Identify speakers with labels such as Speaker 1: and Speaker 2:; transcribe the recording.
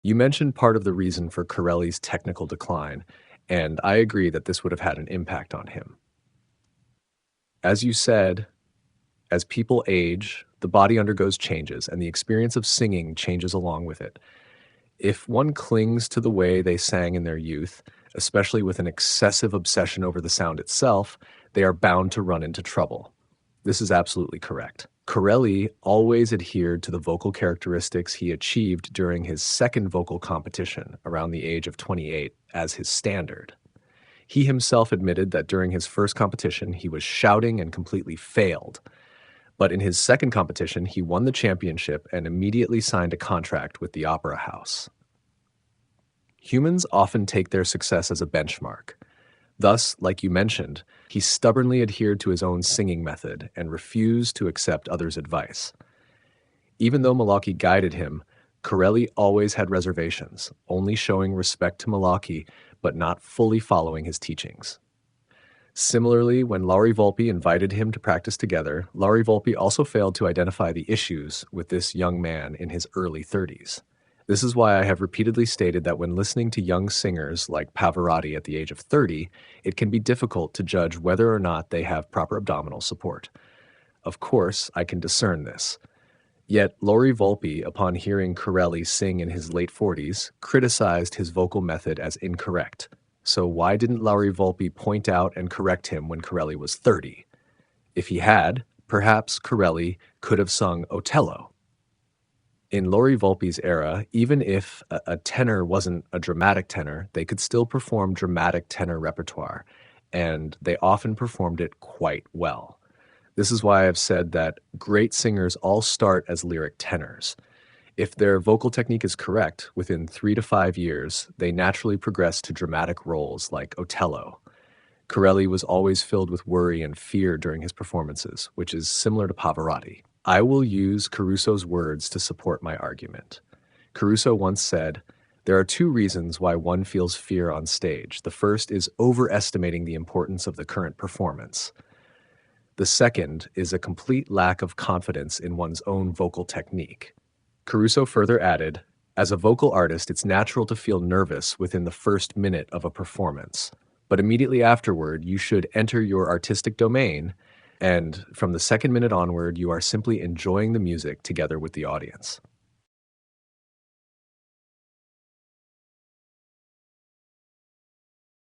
Speaker 1: You mentioned part of the reason for Corelli's technical decline, and I agree that this would have had an impact on him. As you said, as people age, the body undergoes changes, and the experience of singing changes along with it. If one clings to the way they sang in their youth, especially with an excessive obsession over the sound itself, they are bound to run into trouble. This is absolutely correct. Corelli always adhered to the vocal characteristics he achieved during his second vocal competition around the age of 28 as his standard. He himself admitted that during his first competition, he was shouting and completely failed. But in his second competition, he won the championship and immediately signed a contract with the opera house. Humans often take their success as a benchmark. Thus, like you mentioned, he stubbornly adhered to his own singing method and refused to accept others' advice. Even though Melocchi guided him, Corelli always had reservations, only showing respect to Melocchi but not fully following his teachings. Similarly, when Lauri Volpi invited him to practice together, Lauri Volpi also failed to identify the issues with this young man in his early 30s. This is why I have repeatedly stated that when listening to young singers like Pavarotti at the age of 30, it can be difficult to judge whether or not they have proper abdominal support. Of course, I can discern this. Yet Lauri Volpi, upon hearing Corelli sing in his late 40s, criticized his vocal method as incorrect. So why didn't Lauri Volpi point out and correct him when Corelli was 30? If he had, perhaps Corelli could have sung Otello. In Lauri Volpi's era, even if a tenor wasn't a dramatic tenor, they could still perform dramatic tenor repertoire, and they often performed it quite well. This is why I've said that great singers all start as lyric tenors. If their vocal technique is correct, within 3 to 5 years, they naturally progress to dramatic roles like Otello. Corelli was always filled with worry and fear during his performances, which is similar to Pavarotti. I will use Caruso's words to support my argument. Caruso once said, "There are two reasons why one feels fear on stage. The first is overestimating the importance of the current performance. The second is a complete lack of confidence in one's own vocal technique." Caruso further added, "As a vocal artist, it's natural to feel nervous within the first minute of a performance, but immediately afterward, you should enter your artistic domain, and from the second minute onward, you are simply enjoying the music together with the audience."